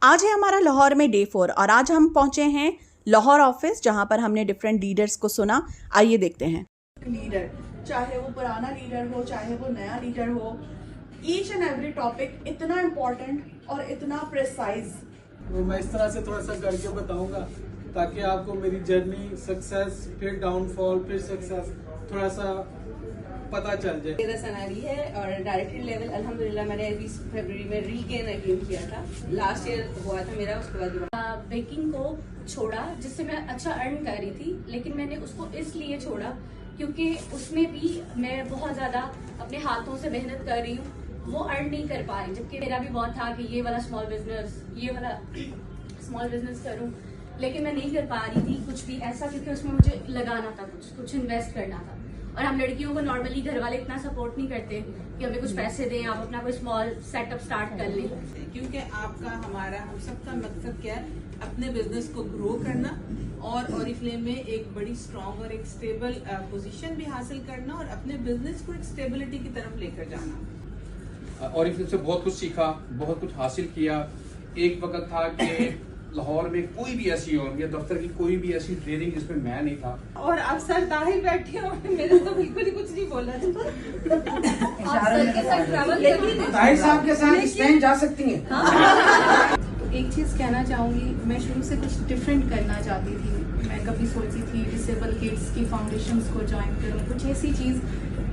आज है हमारा लाहौर में डे 4 और आज हम पहुंचे हैं लाहौर ऑफिस, जहां पर हमने डिफरेंट लीडर्स को सुना। आइए देखते हैं। लीडर, चाहे वो पुराना लीडर हो चाहे वो नया लीडर हो, ईच एंड एवरी टॉपिक इतना इम्पोर्टेंट और इतना प्रिसाइज। वो मैं इस तरह से थोड़ा सा करके बताऊंगा ताकि आपको मेरी जर्नी, सक्सेस, फिर डाउनफॉल, फिर सक्सेस थोड़ा सा पता चल जाए। मेरा सनारी है और डायरेक्टर लेवल अल्हम्दुलिल्लाह मैंने अभी फरवरी में रीगेन अगेन किया था। लास्ट ईयर हुआ था मेरा, उसके बाद बेकिंग को छोड़ा जिससे मैं अच्छा अर्न कर रही थी, लेकिन मैंने उसको इसलिए छोड़ा क्योंकि उसमें भी मैं बहुत ज्यादा अपने हाथों से मेहनत कर रही हूँ, वो अर्न नहीं कर पा रही। जबकि मेरा भी बहुत था कि ये वाला स्मॉल बिजनेस करूँ, लेकिन मैं नहीं कर पा रही थी कुछ भी ऐसा, क्योंकि उसमें मुझे लगाना था, कुछ इन्वेस्ट करना था। और हम लड़कियों को नॉर्मली घर वाले इतना सपोर्ट नहीं करते कि हमें कुछ पैसे दें, आप अपना कोई स्मॉल सेटअप स्टार्ट कर लें। क्योंकि आपका, हमारा, हम सबका मकसद क्या है, अपने बिजनेस को ग्रो करना और ऑरिफ्लेम में एक बड़ी स्ट्रॉन्ग और एक स्टेबल पोजीशन भी हासिल करना और अपने बिजनेस को एक स्टेबिलिटी की तरफ लेकर जाना। ऑरिफ्लेम से बहुत कुछ सीखा, बहुत कुछ हासिल किया। एक वक्त था कि लाहौर में कोई भी ऐसी या दफ्तर की कोई भी ऐसी ट्रेनिंग जिसमें मैं नहीं था, और अब सर ताहिर बैठे हो, मेरे तो बिल्कुल ही कुछ नहीं बोला। ताहिर साहब के साथ स्पेन जा सकती हैं। एक चीज़ कहना चाहूँगी, मैं शुरू से कुछ डिफरेंट करना चाहती थी। मैं कभी सोचती थी डिसेबल किड्स की फाउंडेशंस को ज्वाइन करूँ, कुछ ऐसी चीज़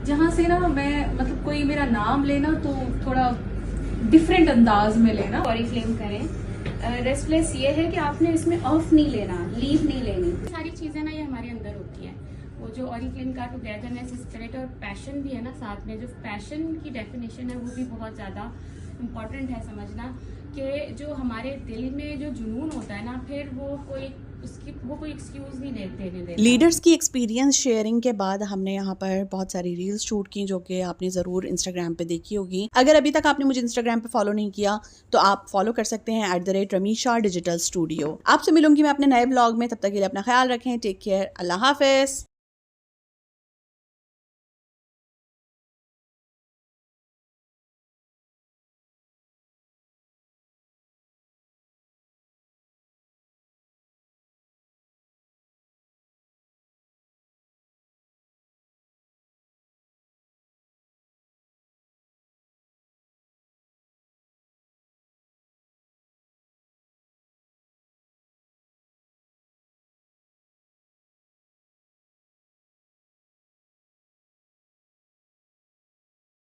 जहाँ से ना मैं, मतलब कोई मेरा नाम लेना तो थोड़ा डिफरेंट अंदाज में लेना। ऑरिफ्लेम करें। रेस्टलेस ये है कि आपने इसमें ऑफ नहीं लेना, लीव नहीं लेनी। सारी चीजें ना ये हमारे अंदर होती है। वो जो ऑरिफ्लेम का टुगेदरनेस, स्पिरिट और पैशन भी है ना साथ में, जो पैशन की डेफिनेशन है वो भी बहुत ज्यादा इम्पोर्टेंट है समझना, कि जो हमारे दिल में जो जुनून होता है ना, फिर वो कोई एक्सक्यूज नहीं देने देता। लीडर्स की एक्सपीरियंस शेयरिंग के बाद हमने यहाँ पर बहुत सारी रील्स शूट की, जो कि आपने ज़रूर इंस्टाग्राम पे देखी होगी। अगर अभी तक आपने मुझे इंस्टाग्राम पे फॉलो नहीं किया तो आप फॉलो कर सकते हैं @रमीशा डिजिटल स्टूडियो। आपसे मिलूंगी मैं अपने नए ब्लॉग में, तब तक के लिए अपना ख्याल रखें। टेक केयर, अल्लाह हाफिज।